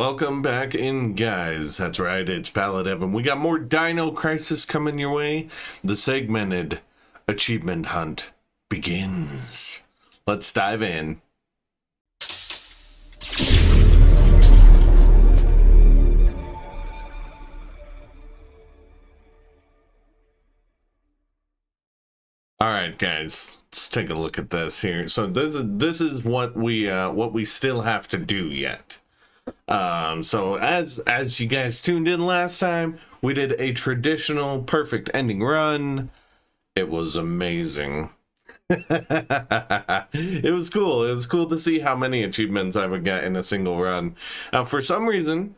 Welcome back in, guys. That's right, it's PalaDevin. We got more Dino Crisis coming your way. The segmented achievement hunt begins. Let's dive in. All right, guys, let's take a look at this here. So this is what we still have to do yet. So as you guys tuned in last time, we did a traditional perfect ending run. It was amazing. It was cool. It was cool to see how many achievements I would get in a single run. For some reason,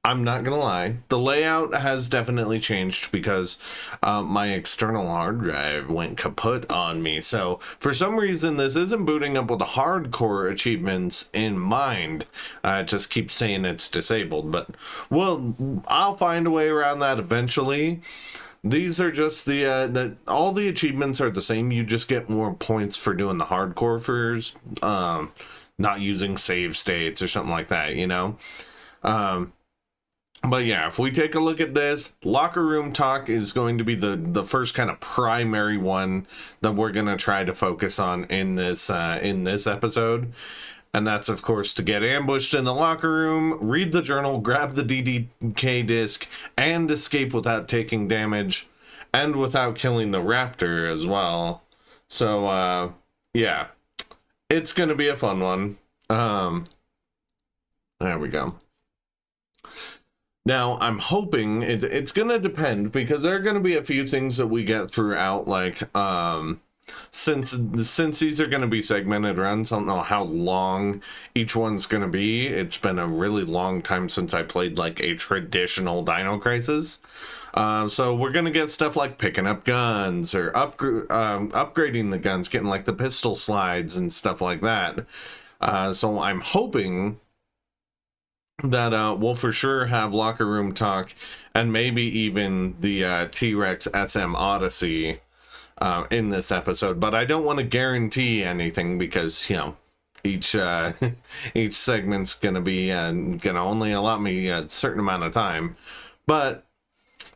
I'm not gonna lie, the layout has definitely changed because my external hard drive went kaput on me. So for some reason, this isn't booting up with the hardcore achievements in mind. It just keeps saying it's disabled, but well, I'll find a way around that eventually. These are just all the achievements are the same. You just get more points for doing the hardcore for not using save states or something like that, you know? But yeah, if we take a look at this, locker room talk is going to be the first kind of primary one that we're going to try to focus on in this episode. And that's, of course, to get ambushed in the locker room, read the journal, grab the DDK disc, and escape without taking damage, and without killing the raptor as well. So, yeah, it's going to be a fun one. There we go. Now, I'm hoping it's going to depend, because there are going to be a few things that we get throughout, like, since these are going to be segmented runs, I don't know how long each one's going to be. It's been a really long time since I played, like, a traditional Dino Crisis. So we're going to get stuff like picking up guns, or upgrading the guns, getting, like, the pistol slides and stuff like that. So I'm hoping that we'll for sure have locker room talk, and maybe even the T-Rex SM Odyssey in this episode, but I don't want to guarantee anything, because, you know, each each segment's gonna be gonna only allot me a certain amount of time. But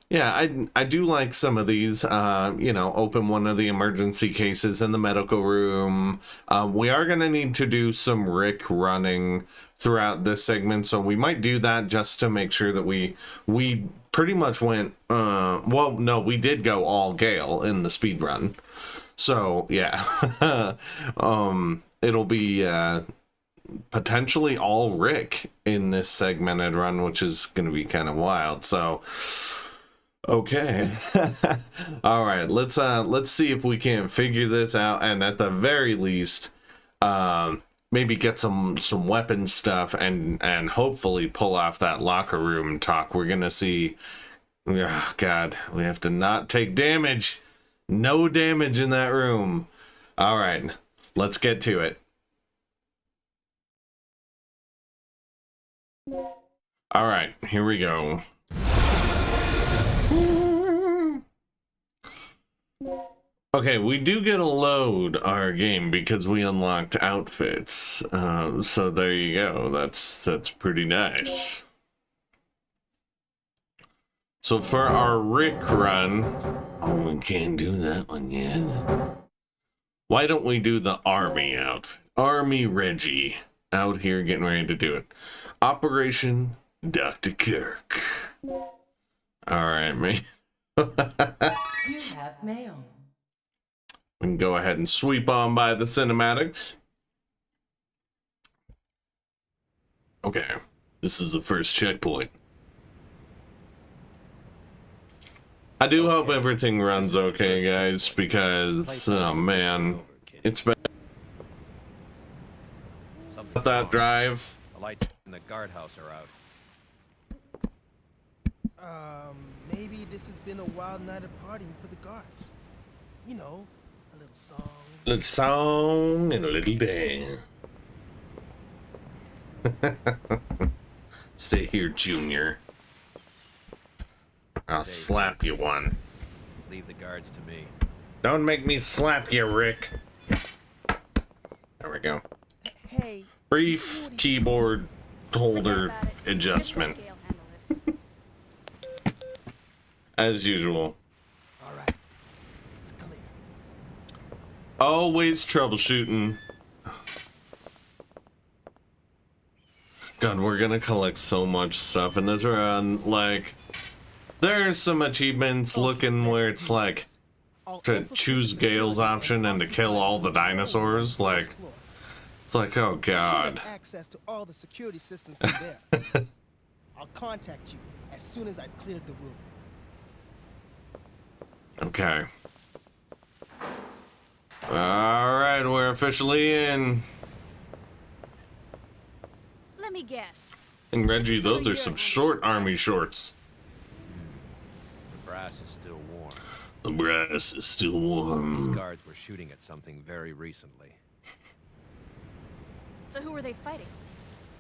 yeah, I do like some of these. You know, open one of the emergency cases in the medical room. We are gonna need to do some Rick running throughout this segment, so we might do that just to make sure that we pretty much went well, no, we did go all Gale in the speed run. So yeah. It'll be potentially all Rick in this segmented run, which is gonna be kind of wild. So okay. All right, let's see if we can figure this out, and at the very least maybe get some weapon stuff, and hopefully pull off that locker room talk. We're gonna see. Oh god, we have to not take damage. No damage in that room. All right, let's get to it. All right, here we go. Okay, we do get to load our game because we unlocked outfits. So there you go. That's pretty nice. So for our Rick run, oh, we can't do that one yet. Why don't we do the Army outfit? Army Reggie out here getting ready to do it. Operation Dr. Kirk. All right, man. You have mail. We can go ahead and sweep on by the cinematics. Okay, this is the first checkpoint. I do hope everything runs okay, guys, because, oh man, it's been that drive. The lights in the guardhouse are out. Maybe this has been a wild night of partying for the guards. You know, a little song. Little song and a little dance. Stay here, Junior. I'll slap you one. Leave the guards to me. Don't make me slap you, Rick. There we go. Hey. Brief keyboard holder adjustment. As usual. All right, it's clear. Always troubleshooting. God, we're gonna collect so much stuff in this run. Like, there's some achievements looking where it's like to choose Gale's option and to kill all the dinosaurs. Like, it's like, oh god. Access to all the security systems from there. I'll contact you as soon as I've cleared the room. Okay. Alright, we're officially in. Let me guess. And Reggie, those are some short army shorts. The brass is still warm. The brass is still These warm. guards were shooting at something very recently. So who were they fighting?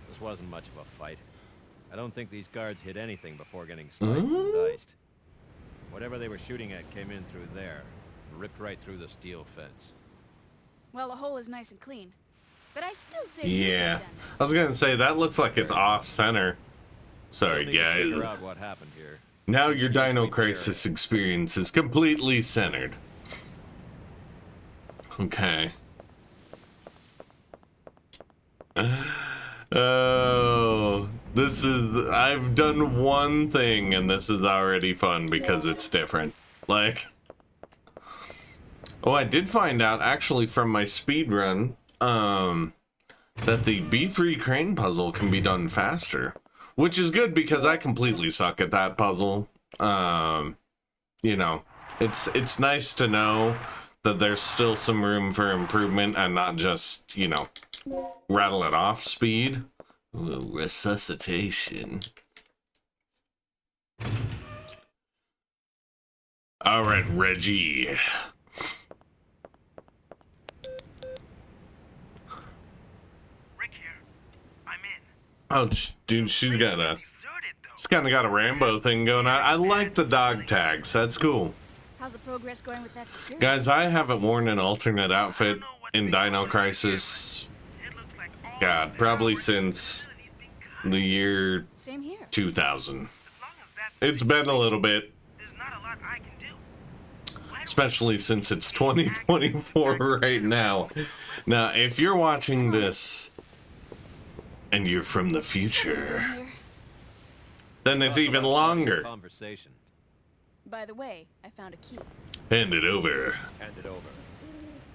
This wasn't much of a fight. I don't think these guards hit anything before getting sliced and diced. Whatever they were shooting at came in through there, and ripped right through the steel fence. Well, the hole is nice and clean. But I still say Yeah. I was gonna say, that looks like it's off center. Sorry, Still need to figure guys. out what happened here. Now your Yes, Dino we Crisis experience is completely centered. Okay. Oh, this is, I've done one thing and this is already fun because it's different. Like, oh, I did find out actually from my speed run, that the B3 crane puzzle can be done faster, which is good because I completely suck at that puzzle. You know, it's nice to know that there's still some room for improvement and not just, you know, rattle it off speed. Ooh, resuscitation. All right, Reggie. Rick here. I'm in. Oh, dude, she's kind of Deserted, though. got a Rambo thing going on. I like the dog tags. That's cool. How's the progress going with that security? Guys, I haven't worn an alternate outfit in Dino Crisis, It looks like all God, probably since the year Same here. 2000. As long as that's It's been a little bit, there's not a lot I can do. especially since it's 2024 right now. Now, if you're watching this and you're from the future, Here. then it's even longer. Conversation. By the way, I found a key. Hand it over. Hand it over.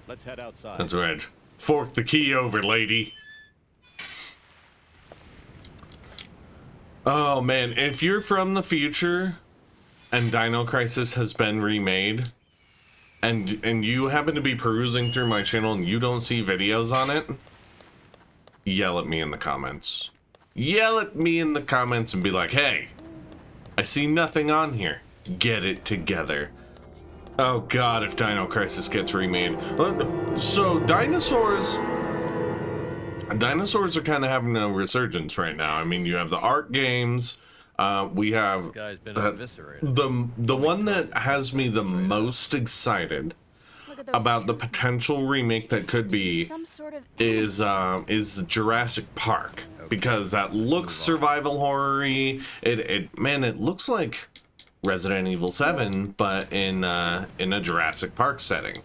Let's head outside. That's right. Fork the key over, lady. Oh man, if you're from the future and Dino Crisis has been remade and you happen to be perusing through my channel and you don't see videos on it, yell at me in the comments. Yell at me in the comments and be like, "Hey, I see nothing on here. Get it together." Oh god, if Dino Crisis gets remade. So dinosaurs are kind of having a resurgence right now. I mean, you have the art games. We have Guy's been eviscerated. the one that has me the most excited Look at those about the two potential remake that could be some sort of is Jurassic Park, because that looks survival horror-y. It looks like Resident Evil 7, but in a Jurassic Park setting.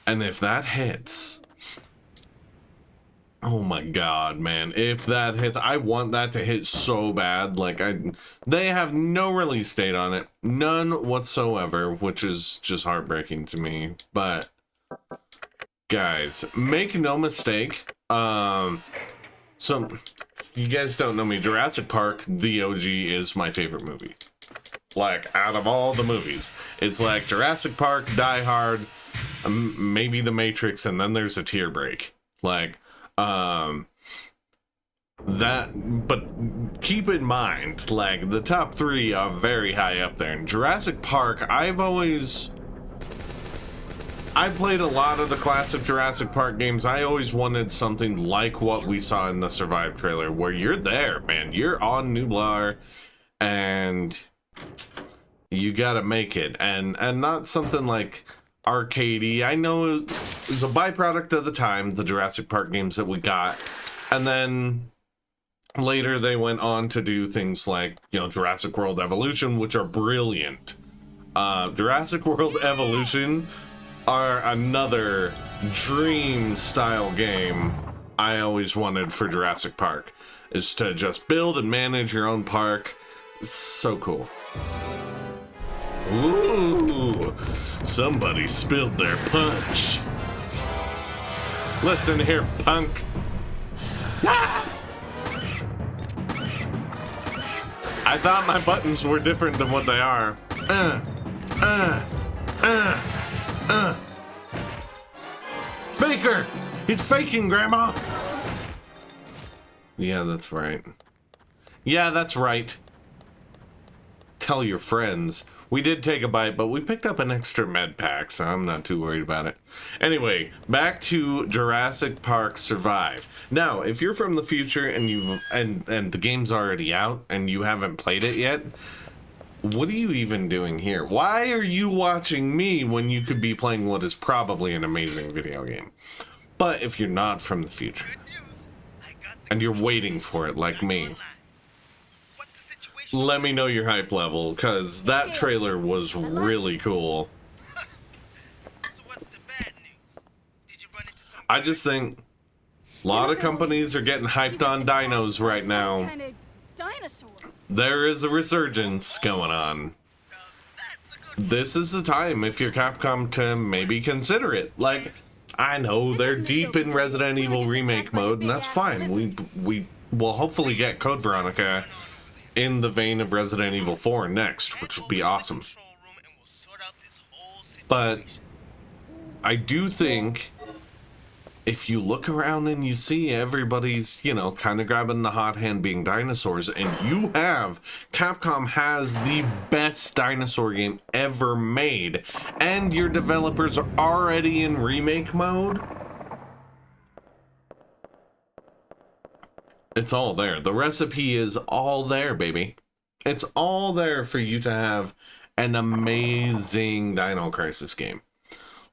And if that hits, oh my god, man, if that hits, I want that to hit so bad. Like, they have no release date on it, none whatsoever, which is just heartbreaking to me. But guys, make no mistake, so you guys don't know me, Jurassic Park, the OG, is my favorite movie. Like, out of all the movies, it's like Jurassic Park, Die Hard, maybe The Matrix, and then there's a tear break. Like, that, but keep in mind, like, the top three are very high up there. In Jurassic Park, I played a lot of the classic Jurassic Park games. I always wanted something like what we saw in the Survive trailer, where you're there, man. You're on Nublar, and you gotta make it. And not something like arcadey. I know it was a byproduct of the time, the Jurassic Park games that we got. And then later they went on to do things like, you know, Jurassic World Evolution, which are brilliant. Jurassic World Evolution are another dream style game I always wanted for Jurassic Park, is to just build and manage your own park. So cool. Ooh, somebody spilled their punch. Listen here, punk. Ah! I thought my buttons were different than what they are. Faker! He's faking, Grandma! Yeah, that's right. Yeah, that's right. Tell your friends. We did take a bite, but we picked up an extra med pack, so I'm not too worried about it. Anyway, back to Jurassic Park Survive. Now, if you're from the future and the game's already out and you haven't played it yet, what are you even doing here? Why are you watching me when you could be playing what is probably an amazing video game? But if you're not from the future and you're waiting for it like me, let me know your hype level, because that trailer was really cool. I just think a lot of companies are getting hyped on dinos right now. There is a resurgence going on. This is the time, if you're Capcom, to maybe consider it. Like, I know they're deep in Resident Evil remake mode, and that's fine. We will hopefully get Code Veronica in the vein of Resident Evil 4 next, which would be awesome. But I do think if you look around and you see everybody's, you know, kind of grabbing the hot hand being dinosaurs, and Capcom has the best dinosaur game ever made, and your developers are already in remake mode, it's all there. The recipe is all there, baby. It's all there for you to have an amazing Dino Crisis game.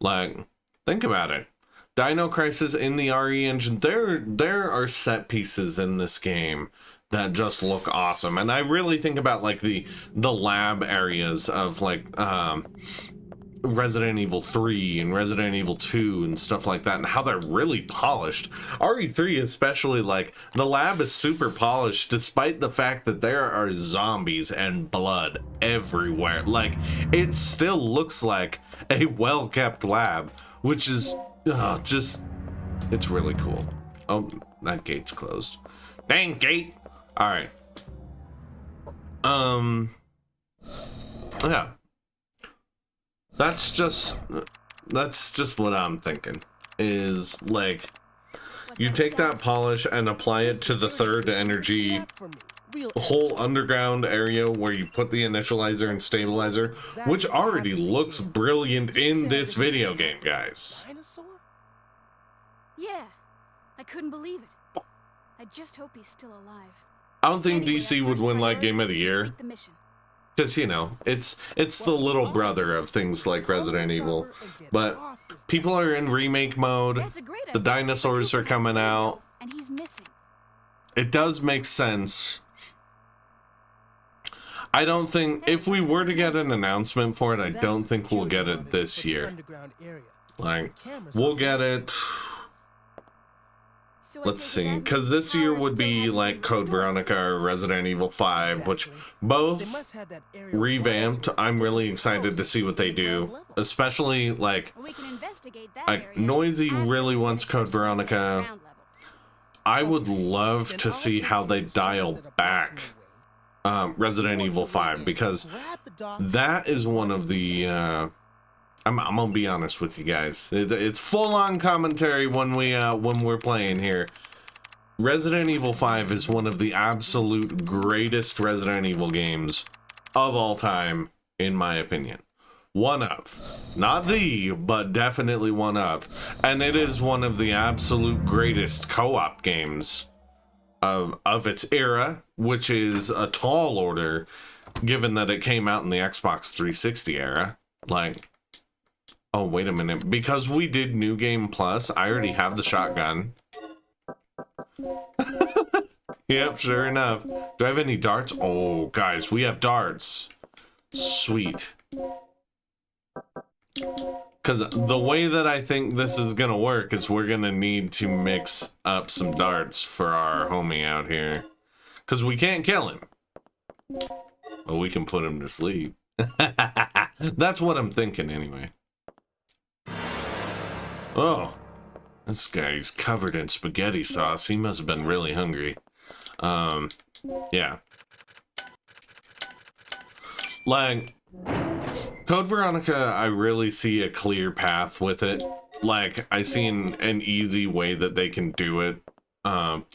Like, think about it. Dino Crisis in the RE engine, there are set pieces in this game that just look awesome. And I really think about like the lab areas of like Resident Evil 3 and Resident Evil 2 and stuff like that, and how they're really polished. RE3 especially, like, the lab is super polished despite the fact that there are zombies and blood everywhere. Like, it still looks like a well-kept lab, which is just, it's really cool. Oh, that gate's closed. Dang gate. All right. Yeah. That's just what I'm thinking, is like, you take that polish and apply it to the third energy whole underground area where you put the initializer and stabilizer, which already looks brilliant in this video game, guys. Yeah, I couldn't believe it. I just hope he's still alive. I don't think DC would win like Game of the Year, because, you know, it's the little brother of things like Resident Evil. But people are in remake mode. The dinosaurs are coming out. And he's missing. It does make sense. I don't think, if we were to get an announcement for it, I don't think we'll get it this year. Like, we'll get it, let's see, because this year would be like Code Veronica or Resident Evil 5, which both revamped. I'm really excited to see what they do, especially like Noisy really wants Code Veronica. I would love to see how they dial back Resident Evil 5, because that is one of the I'm gonna be honest with you guys. It's full-on commentary when we're playing here. Resident Evil 5 is one of the absolute greatest Resident Evil games of all time, in my opinion. One of, not the, but definitely one of, and it is one of the absolute greatest co-op games of its era, which is a tall order, given that it came out in the Xbox 360 era. Like, Oh, wait a minute. Because we did New Game Plus, I already have the shotgun. Yep, sure enough. Do I have any darts? Oh, guys, we have darts. Sweet. Because the way that I think this is going to work is we're going to need to mix up some darts for our homie out here. Because we can't kill him. But we can put him to sleep. That's what I'm thinking anyway. Oh. This guy's covered in spaghetti sauce. He must have been really hungry. Yeah. Like, Code Veronica, I really see a clear path with it. Like, I see an easy way that they can do it.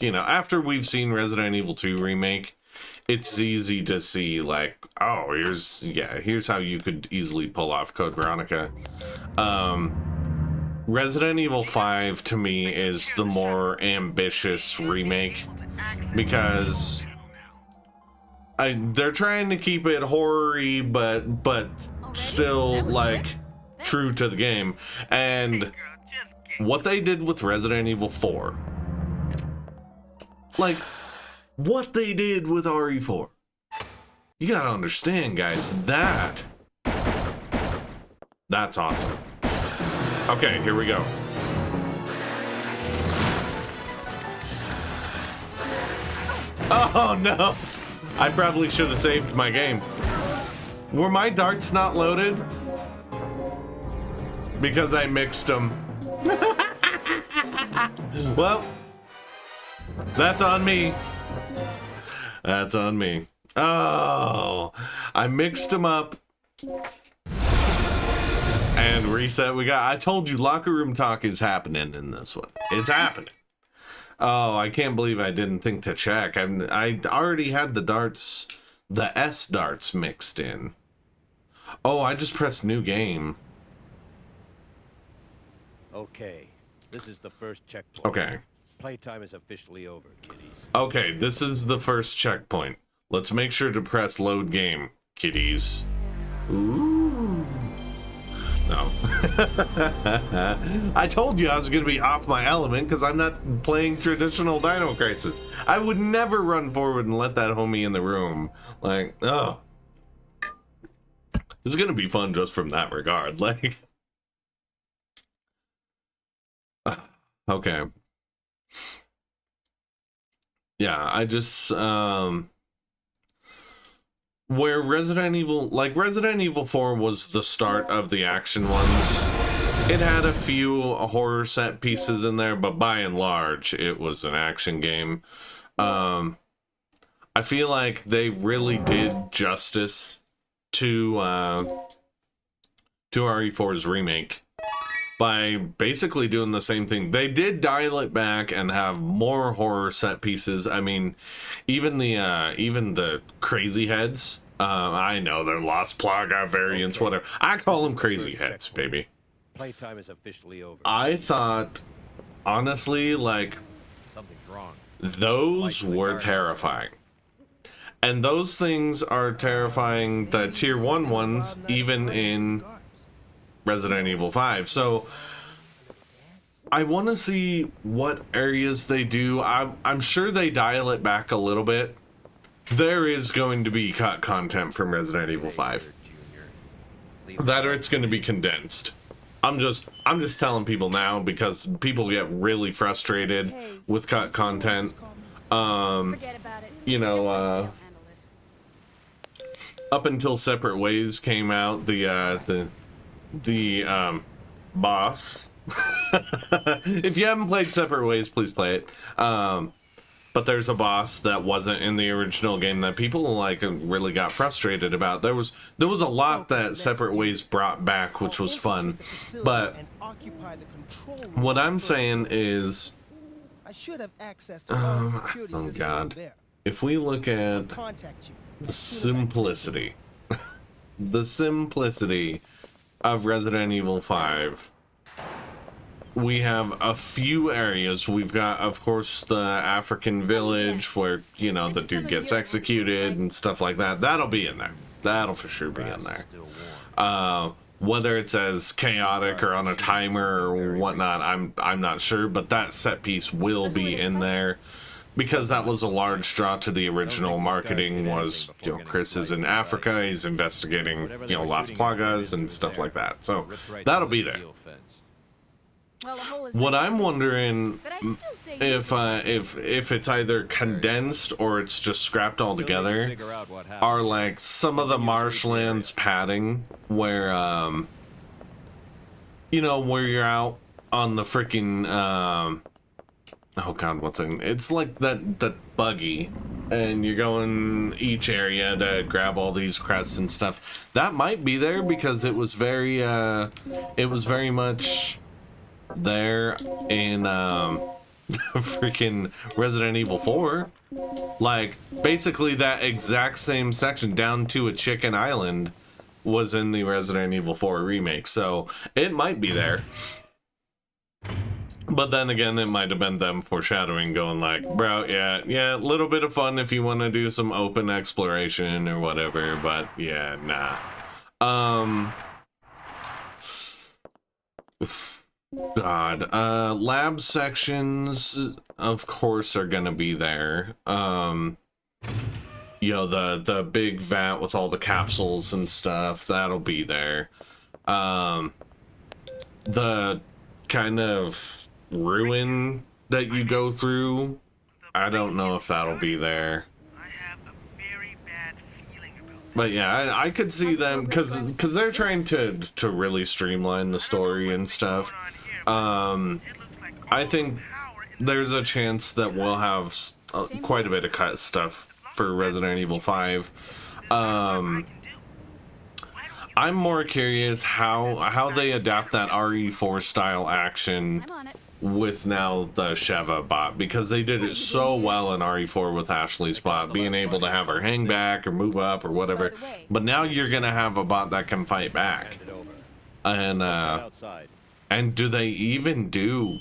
You know, after we've seen Resident Evil 2 Remake, it's easy to see, like, oh, here's how you could easily pull off Code Veronica. Resident Evil 5, to me, is the more ambitious remake, because they're trying to keep it horror-y, but still, like, true to the game. And what they did with Resident Evil 4, like, what they did with RE4, you gotta understand, guys, that's awesome. Okay, here we go. Oh no! I probably should have saved my game. Were my darts not loaded? Because I mixed them. Well, that's on me. That's on me. Oh, I mixed them up. And reset. I told you, locker room talk is happening in this one. It's happening. Oh, I can't believe I didn't think to check. I already had the darts, the S darts mixed in. Oh, I just pressed new game. Okay, this is the first checkpoint. Okay. Playtime is officially over, kiddies. Okay, this is the first checkpoint. Let's make sure to press load game, kiddies. Ooh. No. I told you I was going to be off my element because I'm not playing traditional Dino Crisis. I would never run forward and let that homie in the room. Like, oh. This is going to be fun just from that regard. Like, okay. Yeah, I just, where Resident Evil 4 was the start of the action ones. It had a few horror set pieces in there, but by and large, it was an action game. I feel like they really did justice to RE4's remake by basically doing the same thing. They did dial it back and have more horror set pieces. I mean, even the crazy heads. I know they're Lost Plaga variants, okay. Whatever. I call them crazy heads, baby. Playtime is officially over. I thought, honestly, like, something's wrong. Those were terrifying. And those things are terrifying, the tier 1 ones, even in Resident Evil 5. So I want to see what areas they do. I'm sure they dial it back a little bit. There is going to be cut content from Resident Evil 5. That or it's going to be condensed. I'm just telling people now because people get really frustrated with cut content. You know, up until Separate Ways came out, the boss. If you haven't played Separate Ways, please play it. But there's a boss that wasn't in the original game that people like really got frustrated about. There was a lot that Separate Ways brought back, which was fun. But what I'm saying is, oh god, if we look at the simplicity, the simplicity of Resident Evil 5. We have a few areas. We've got, of course, the African village where, you know, the dude gets executed and stuff like that. That'll be in there. That'll for sure be in there. Whether it's as chaotic or on a timer or whatnot, I'm not sure, but that set piece will be in there because that was a large draw to the original marketing. Was, you know, Chris is in Africa, he's investigating, you know, Las Plagas and stuff like that, so that'll be there. Well, the hole is What nice I'm and clean, wondering but I still say you if it's either condensed or it's just scrapped all together are like some of the marshlands padding where you know, where you're out on the freaking oh god, what's it? It's like that buggy and you're going each area to grab all these crests and stuff. That might be there because it was very much there in freaking Resident Evil 4. Like basically that exact same section down to a chicken island was in the Resident Evil 4 remake, so it might be there. But then again, it might have been them foreshadowing, going like, bro, yeah, a little bit of fun if you want to do some open exploration or whatever, but yeah, nah. God, lab sections, of course, are gonna be there. You know, the big vat with all the capsules and stuff, that'll be there. The kind of ruin that you go through, I don't know if that'll be there. I have a very bad feeling about this. But yeah, I could see them because they're trying to really streamline the story and stuff. I think there's a chance that we'll have quite a bit of cut stuff for Resident Evil 5. I'm more curious how they adapt that RE4 style action I'm on it. with now the Sheva bot, because they did it so well in RE4 with Ashley's bot, being able to have her hang back or move up or whatever. But now you're gonna have a bot that can fight back. And do they even do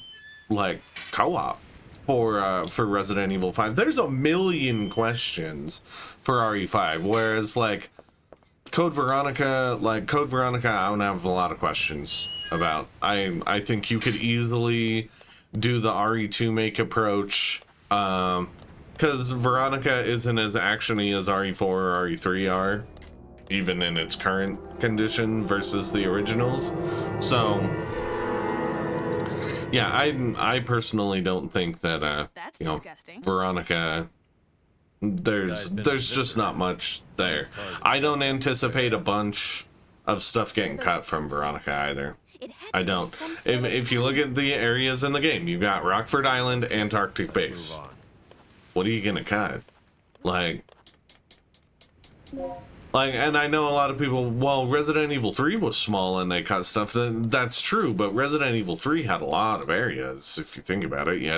like co-op for Resident Evil 5? There's a million questions for RE5, whereas like Code Veronica, I don't have a lot of questions about. I think you could easily do the RE2 make approach, because Veronica isn't as actiony as RE4 or RE3 are, even in its current condition versus the originals. So yeah, I personally don't think that That's you know, disgusting. Veronica, there's just not much there. I don't anticipate a bunch of stuff getting cut from Veronica either. It had I to be don't. some sort of If you look at the areas in the game, you've got Rockford Island, Antarctic Base. What are you gonna cut? Like, and I know a lot of people, well, Resident Evil 3 was small and they cut stuff. That's true, but Resident Evil 3 had a lot of areas, if you think about it. You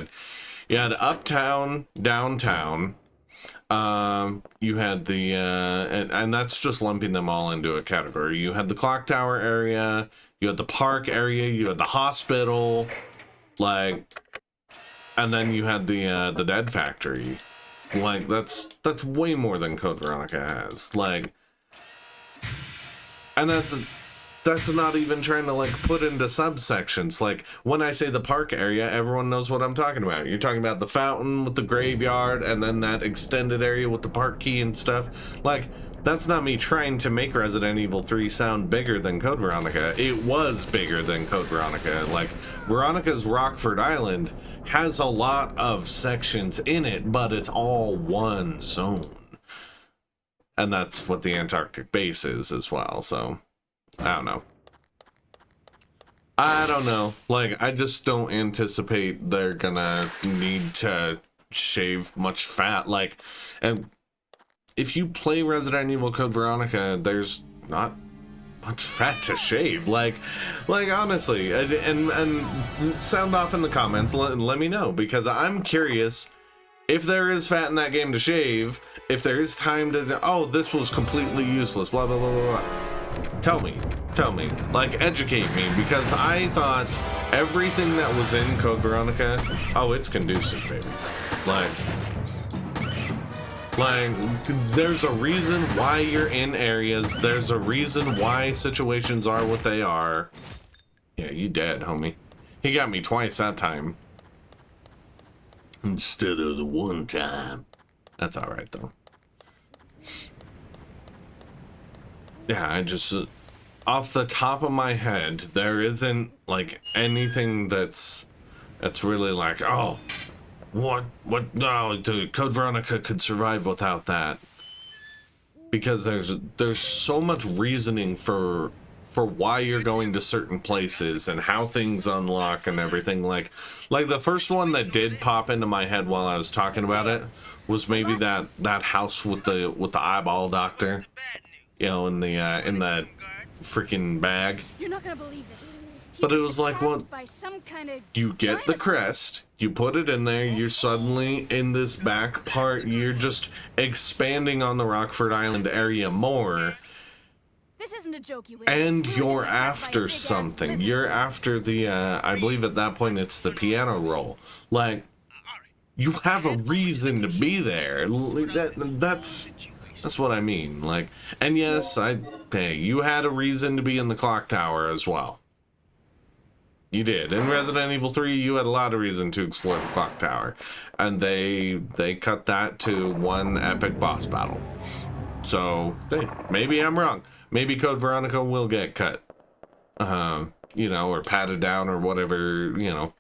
had uptown, downtown, you had the, and that's just lumping them all into a category. You had the clock tower area, you had the park area, you had the hospital, like, and then you had the dead factory. Like, that's way more than Code Veronica has. Like, and that's not even trying to like put into subsections. Like, when I say the park area, everyone knows what I'm talking about. You're talking about the fountain with the graveyard and then that extended area with the park key and stuff. Like, that's not me trying to make Resident Evil 3 sound bigger than Code Veronica. It was bigger than Code Veronica. Like, Veronica's Rockford Island has a lot of sections in it, but it's all one zone. And that's what the Antarctic base is as well, so I don't know. Like, I just don't anticipate they're gonna need to shave much fat. Like, and if you play Resident Evil Code Veronica, there's not much fat to shave. Like honestly, and sound off in the comments. Let me know, because I'm curious if there is fat in that game to shave. If there is time to, oh, this was completely useless, blah blah blah blah blah. Tell me, like, educate me, because I thought everything that was in Code Veronica, oh, it's conducive, baby. Like, Like, there's a reason why you're in areas. There's a reason why situations are what they are. Yeah, you dead, homie. He got me twice that time. Instead of the one time. That's alright, though. Yeah, I just... off the top of my head, there isn't, like, anything that's really like, oh, what, no, Code Veronica could survive without that. Because there's so much reasoning for why you're going to certain places and how things unlock and everything. Like the first one that did pop into my head while I was talking about it was maybe that house with the eyeball doctor, you know, in that freaking bag. You're not gonna believe this. But it was like, what? You get the crest, you put it in there, you're suddenly in this back part, you're just expanding on the Rockford Island area more. This isn't a joke, you And you're after something. You're after the, I believe at that point it's the piano roll. Like, you have a reason to be there. That's what I mean. Like, and yes, hey, you had a reason to be in the clock tower as well. You did. In Resident Evil 3, you had a lot of reason to explore the clock tower. And they cut that to one epic boss battle. So, hey, maybe I'm wrong. Maybe Code Veronica will get cut. You know, or patted down or whatever, you know.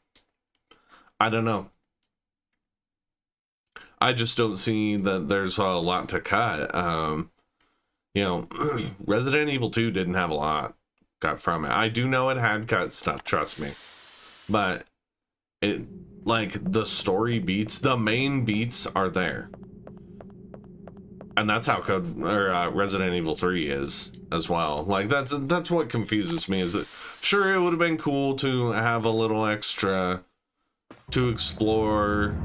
I don't know. I just don't see that there's a lot to cut. You know, Resident Evil 2 didn't have a lot cut from it. I do know it had cut stuff, trust me. But it, like, the story beats, the main beats are there. And that's how Resident Evil 3 is as well. Like, that's what confuses me, is that sure, it would have been cool to have a little extra to explore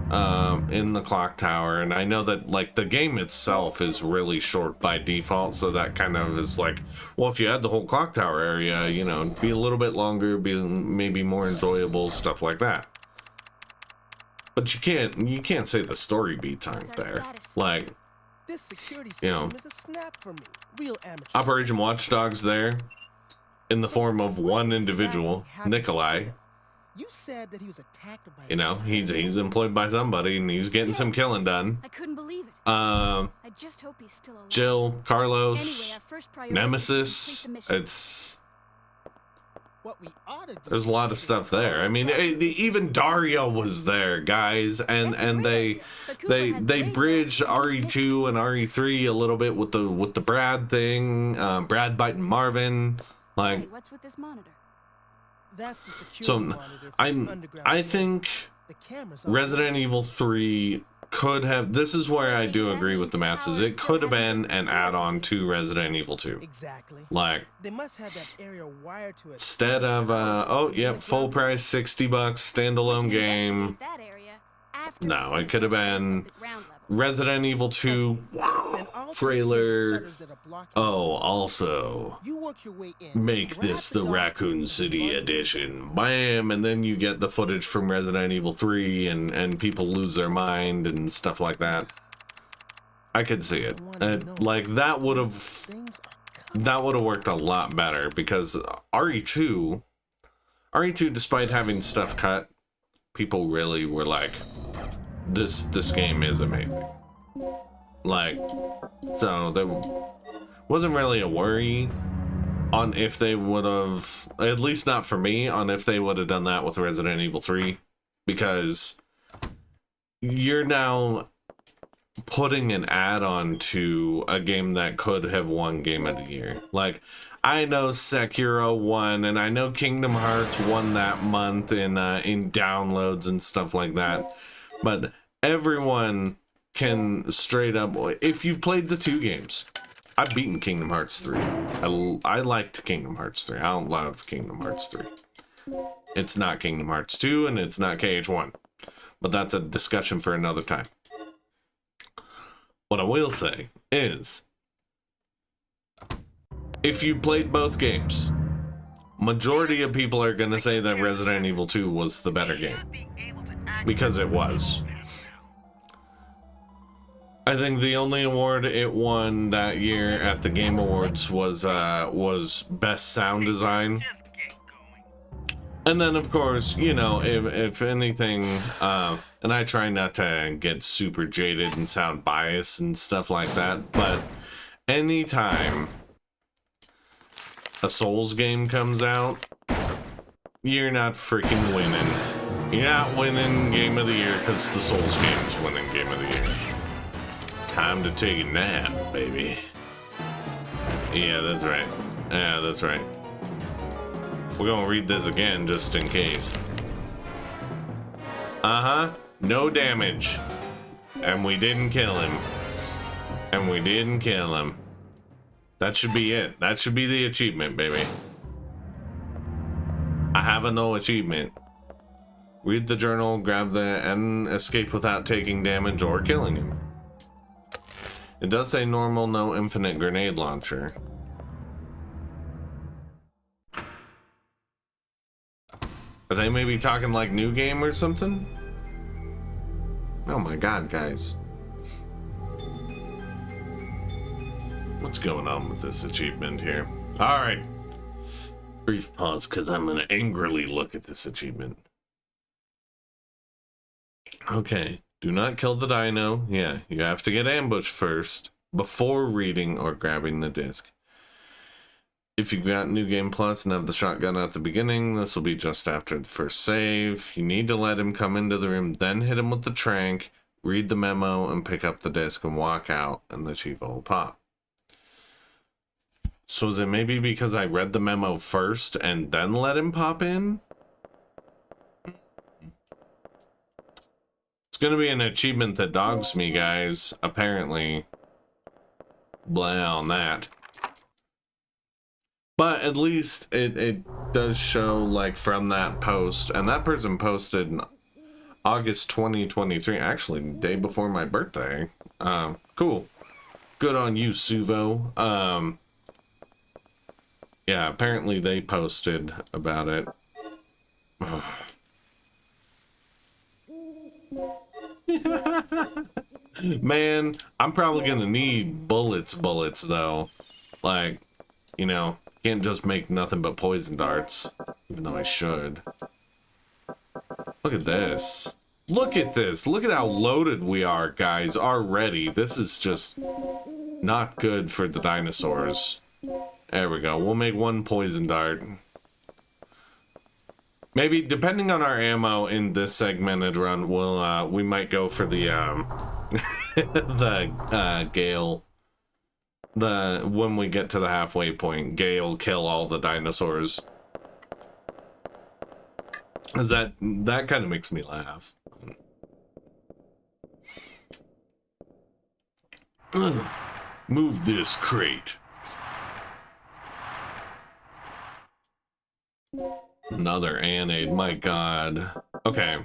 in the clock tower, and I know that, like, the game itself is really short by default, so that kind of is like, well, if you had the whole clock tower area, you know, be a little bit longer, be maybe more enjoyable, stuff like that. But you can't say the story beats aren't there. Like, This security you know, system is a snap for me. Real amateur. Operation Watchdog's there in the form of one individual, Nikolai. You said that he was attacked by, You know, he's employed by somebody and he's getting some killing done. I couldn't believe it. I just hope he's still alive. Jill, Carlos, Anyway, our first priority Nemesis. is to complete the mission. It's what we ought to do. there's a lot of stuff there. I mean, even Dario was there, guys, and they bridged RE2 and RE3 a little bit with the Brad thing, Brad biting Marvin, like. Hey, what's with this monitor? That's the security So monitor for the underground I tunnel. think The cameras on Resident Evil 3 could have, this is where I do agree with the masses, it could have been an add-on to Resident Evil 2. Exactly. Like, They must have that area wired to it. instead of oh yep, full price $60 standalone game. That area after No, we it could have finish been the ground level. Resident Evil 2 Then also trailer. shutters that are blocking. Oh, also You work your way in. make grab this the dog, Raccoon City run. edition. Bam, and then you get the footage from Resident Evil 3 and people lose their mind and stuff like that. I could see it. Like that would have Things are coming. worked a lot better, because RE2 despite having stuff cut, people really were like, this game is amazing. Like, so there wasn't really a worry on if they would have, at least not for me, on if they would have done that with Resident Evil 3, because you're now putting an add-on to a game that could have won Game of the Year. Like, I know Sekiro won, and I know Kingdom Hearts won that month in downloads and stuff like that, but everyone can straight up, if you've played the two games, I've beaten Kingdom Hearts 3. I liked Kingdom Hearts 3. I don't love Kingdom Hearts 3. It's not Kingdom Hearts 2, and it's not KH1. But that's a discussion for another time. What I will say is, if you played both games, majority of people are going to say that Resident Evil 2 was the better game. Because it was. I think the only award it won that year at the Game Awards was Best Sound Design. Just get going. And then, of course, you know, if anything, and I try not to get super jaded and sound biased and stuff like that, but anytime a Souls game comes out, you're not freaking winning. You're not winning Game of the Year because the Souls game's winning Game of the Year. Time to take a nap, baby. Yeah, that's right. Yeah, that's right. We're gonna read this again just in case. Uh-huh. No damage. And we didn't kill him. And we didn't kill him. That should be it. That should be the achievement, baby. I have a no achievement. Read the journal, grab the and escape without taking damage or killing him. It does say normal, no infinite grenade launcher. Are they maybe talking like new game or something? Oh my god, guys. What's going on with this achievement here? Alright. Brief pause, because I'm going to angrily look at this achievement. Okay. Do not kill the dino. Yeah, you have to get ambushed first before reading or grabbing the disc. If you got New Game Plus and have the shotgun at the beginning, this will be just after the first save. You need to let him come into the room, then hit him with the trank, read the memo, and pick up the disc and walk out, and the Chiva will pop. So is it maybe because I read the memo first and then let him pop in? It's gonna be an achievement that dogs me, guys. Apparently. Blah on that. But at least it does show, like, from that post. And that person posted in August 2023. Actually, the day before my birthday. Cool. Good on you, Suvo. Yeah, apparently they posted about it. Man, I'm probably gonna need bullets, though. Like, you know, can't just make nothing but poison darts. Even though I should. Look at this. Look at this. Look at how loaded we are, guys, already. This is just not good for the dinosaurs. There we go. We'll make one poison dart. Maybe, depending on our ammo in this segmented run, we'll we might go for the the Gale. When we get to the halfway point, Gale kill all the dinosaurs. 'Cause that kind of makes me laugh. Move this crate. Another Anade, my god. Okay.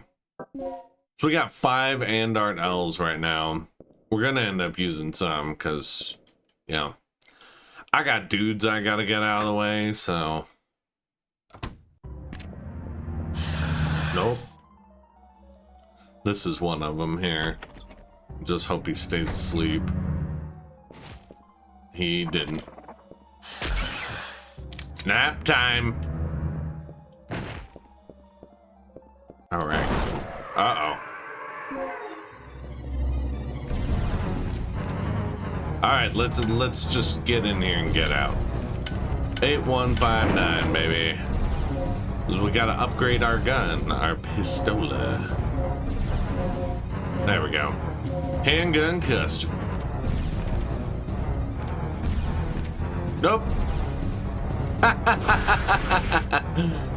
So we got 5 Andart L's right now. We're gonna end up using some, because, you know, I got dudes I gotta get out of the way, so. Nope. This is one of them here. Just hope he stays asleep. He didn't. Nap time. All right. Uh-oh. All right, let's just get in here and get out. 8159, baby. 'Cause we gotta upgrade our gun, our pistola. There we go. Handgun custom. Nope.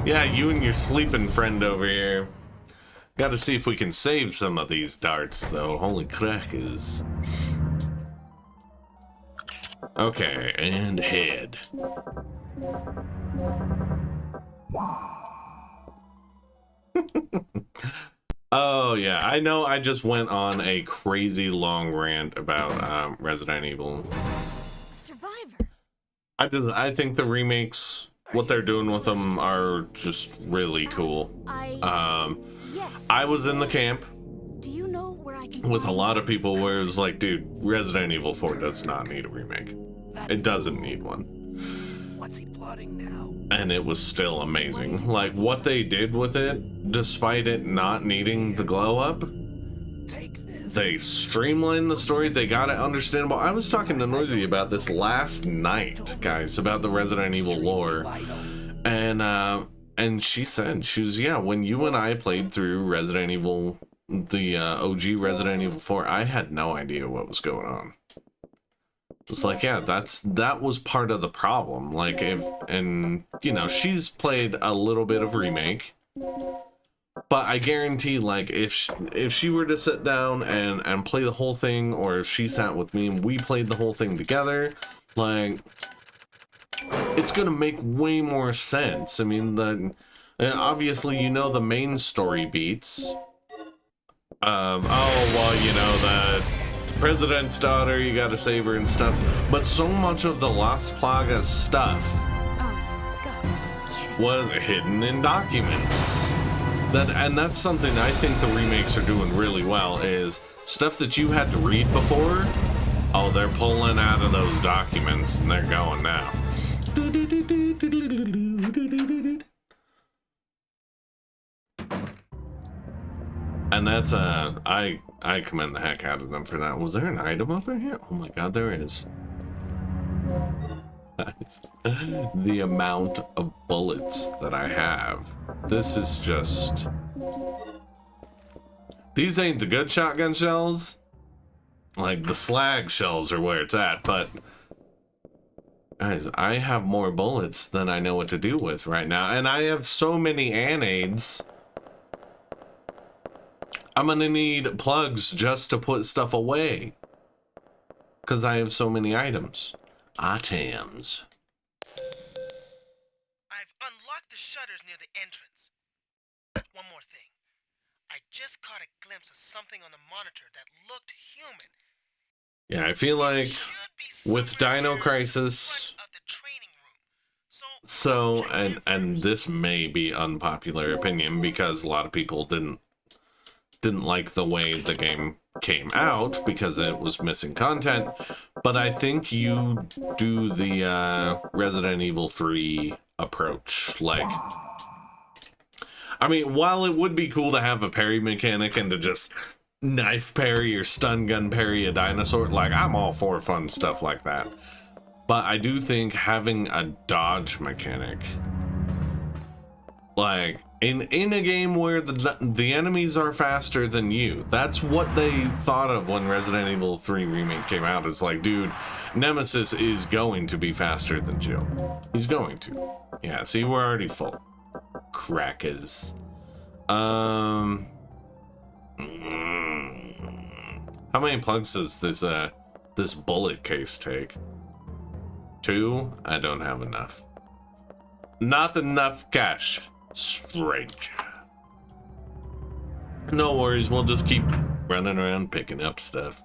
Yeah, you and your sleeping friend over here. Gotta see if we can save some of these darts, though. Holy crackers. Okay, and head. Oh, yeah. I know I just went on a crazy long rant about Resident Evil. A survivor. I think the remakes, what they're doing with them, are just really cool. Yes. I was in the camp. Do you know where I with a lot of people where it was like, dude, Resident Evil 4 does not need a remake. It doesn't need one. What's he plotting now? And it was still amazing. Like, what they did with it, despite it not needing the glow up, Take this. they streamlined the story, they got it understandable. I was talking to Noisy about this last night, guys, about the Resident Evil lore. And she said, she was, yeah, when you and I played through Resident Evil, the OG Resident Evil 4, I had no idea what was going on. It's like, yeah, that was part of the problem. Like, and you know, she's played a little bit of remake, but I guarantee, like, if she were to sit down and play the whole thing, or if she sat with me and we played the whole thing together, like, it's gonna make way more sense. I mean, obviously, you know, the main story beats. Oh, well, you know, the president's daughter, you gotta save her and stuff. But so much of the Las Plagas stuff Oh, you've got to be kidding. was hidden in documents. And that's something I think the remakes are doing really well, is stuff that you had to read before. Oh, they're pulling out of those documents and they're going now. And that's I commend the heck out of them for that. Was there an item over here? Oh my god, there is. Guys, the amount of bullets that I have. This is just... These ain't the good shotgun shells. Like, the slag shells are where it's at, but... Guys, I have more bullets than I know what to do with right now. And I have so many anades. I'm gonna need plugs just to put stuff away. Because I have so many items. Items. I've unlocked the shutters near the entrance. One more thing. I just caught a glimpse of something on the monitor that looked human. Yeah, I feel like Should be with somewhere Dino near the Crisis, front of the training room. so, check and this may be unpopular opinion because a lot of people didn't like the way the game came out because it was missing content, but I think you do the Resident Evil 3 approach. Like, I mean, while it would be cool to have a parry mechanic and to just knife parry or stun gun parry a dinosaur, like, I'm all for fun stuff like that. But I do think having a dodge mechanic, like, in a game where the enemies are faster than you, that's what they thought of when Resident Evil 3 Remake came out. It's like, dude, Nemesis is going to be faster than Jill. He's going to. Yeah, see, we're already full. Crackers. How many plugs does this bullet case take? 2? I don't have enough. Not enough cash. Strange. No worries, we'll just keep running around picking up stuff.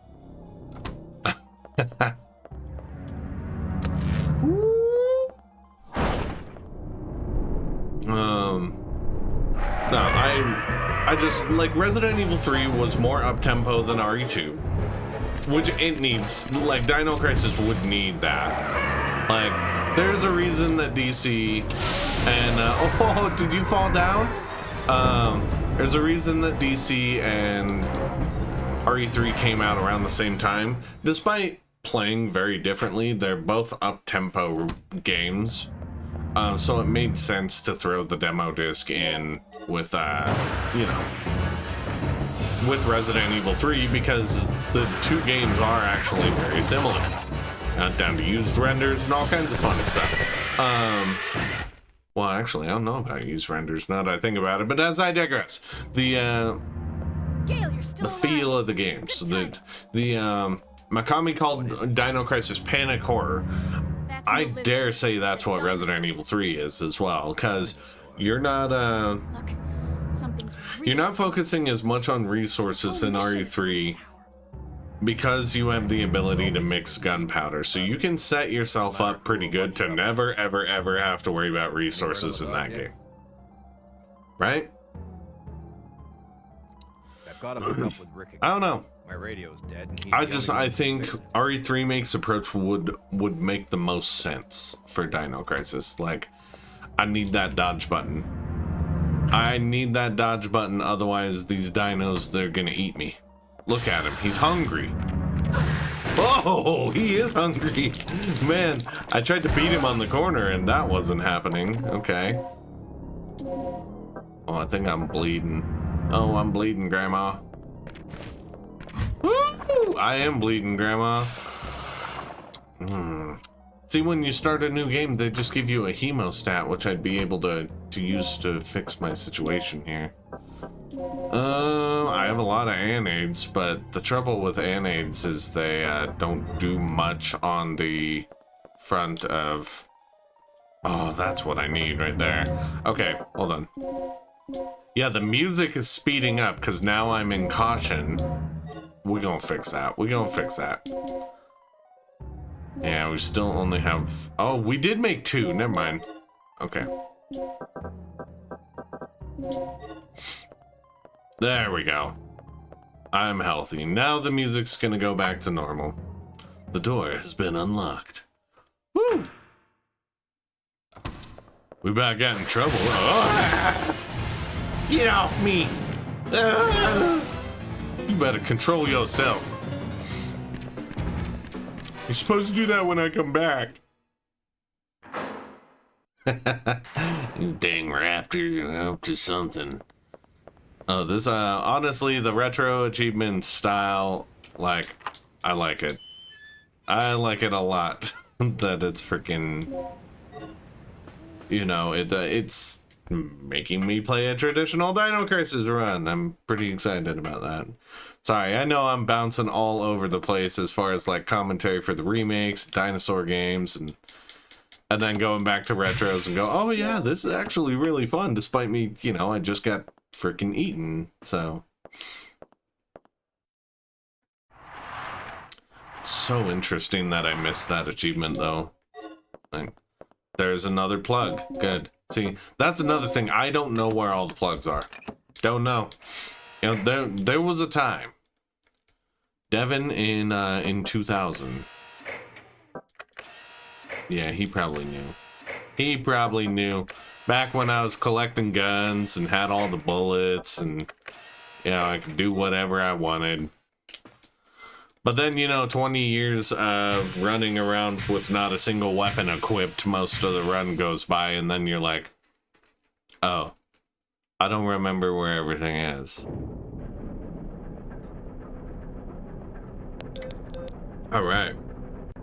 No, I just, like, Resident Evil 3 was more up-tempo than RE2. Which it needs. Like, Dino Crisis would need that. Like, there's a reason that DC and, oh, did you fall down? There's a reason that DC and RE3 came out around the same time. Despite playing very differently, they're both up-tempo games. So it made sense to throw the demo disc in with, you know, with Resident Evil 3 because the two games are actually very similar. Down to used renders and all kinds of fun stuff. Well, actually, I don't know about used renders now that I think about it, but as I digress, Gale, you're still the feel of the games, the Mikami called Dino Crisis Panic Horror. That's I no lizard. dare say that's It's a what dinosaur. Resident Evil 3 is as well, because you're not Look, something's you're not focusing as much on resources in RE3 because you have the ability to mix gunpowder, so you can set yourself up pretty good to never ever ever have to worry about resources in that game, right? I've got to hook up with Rick again. I don't know. My radio's dead. And he's the only I one who can think fix it. RE3 makes approach would make the most sense for Dino Crisis. Like, I need that dodge button. I need that dodge button, otherwise these dinos, they're gonna eat me. Look at him, he's hungry. Oh, he is hungry. Man, I tried to beat him on the corner and that wasn't happening. Okay. Oh, I think I'm bleeding. Oh, I'm bleeding, Grandma. Woo! I am bleeding, Grandma. See, when you start a new game, they just give you a hemostat, which I'd be able to use to fix my situation here. I have a lot of anaids, but the trouble with anaids is they don't do much on the front of... Oh, that's what I need right there. Okay, hold on. Yeah, the music is speeding up because now I'm in caution. We're gonna fix that. We're gonna fix that. Yeah, we still only have... Oh, we did make 2. Never mind. Okay. There we go. I'm healthy. Now the music's gonna go back to normal. The door has been unlocked. Woo! We about got in trouble. Oh. Get off me! Ah. You better control yourself. You're supposed to do that when I come back. You dang raptors, you're up to something. Oh, this, honestly, the retro achievement style, like, I like it. I like it a lot. That it's freaking, you know, it's making me play a traditional Dino Crisis run. I'm pretty excited about that. Sorry, I know I'm bouncing all over the place as far as like commentary for the remakes, dinosaur games, and then going back to retros and go, oh yeah, this is actually really fun, despite me, you know, I just got freaking eaten, so. It's so interesting that I missed that achievement though. Like, there's another plug. Good. See, that's another thing. I don't know where all the plugs are. Don't know. You know, there was a time. Devin in 2000. Yeah, he probably knew. He probably knew. Back when I was collecting guns and had all the bullets and, you know, I could do whatever I wanted. But then, you know, 20 years of running around with not a single weapon equipped, most of the run goes by, and then you're like, oh, I don't remember where everything is. All right.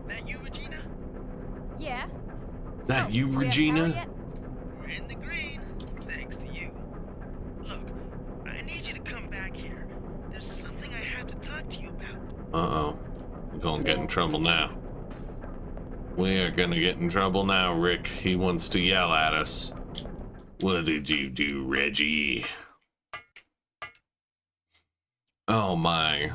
That you, Regina? Yeah. That you, we have Regina? power yet? We're in the green, thanks to you. Look, I need you to come back here. There's something I have to talk to you about. Uh-oh. We're gonna get in trouble now. We are gonna get in trouble now, Rick. He wants to yell at us. What did you do, Reggie? Oh my.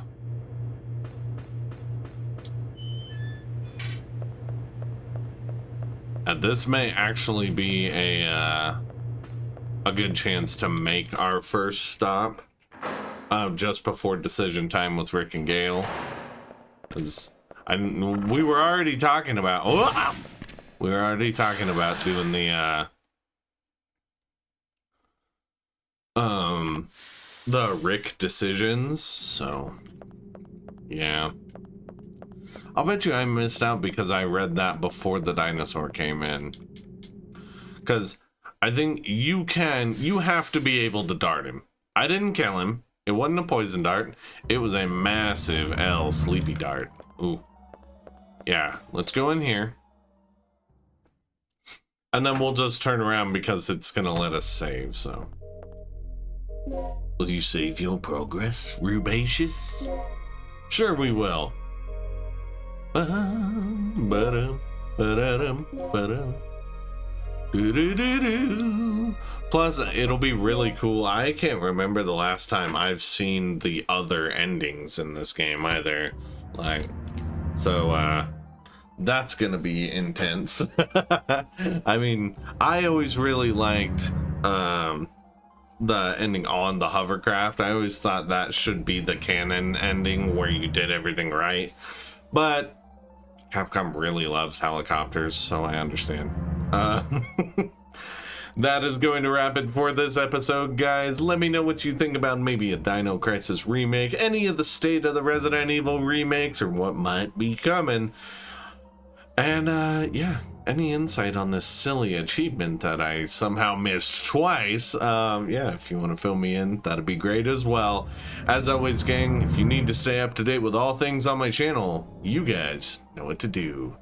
This may actually be a good chance to make our first stop just before decision time with Rick and Gale. Because we were already talking about doing the Rick decisions, so yeah. I'll bet you I missed out because I read that before the dinosaur came in. Because I think you have to be able to dart him. I didn't kill him. It wasn't a poison dart. It was a massive L sleepy dart. Ooh. Yeah, let's go in here. And then we'll just turn around because it's going to let us save, so. Will you save your progress, Rubaceous? Sure we will. Plus, it'll be really cool. I can't remember the last time I've seen the other endings in this game either. Like, so, that's gonna be intense. I mean, I always really liked, the ending on the hovercraft. I always thought that should be the canon ending where you did everything right. But Capcom really loves helicopters, so I understand. That is going to wrap it for this episode, guys. Let me know what you think about maybe a Dino Crisis remake, any of the State of the Resident Evil remakes, or what might be coming. And yeah, any insight on this silly achievement that I somehow missed twice, yeah, if you want to fill me in, that'd be great as well. As always, gang, if you need to stay up to date with all things on my channel, you guys know what to do.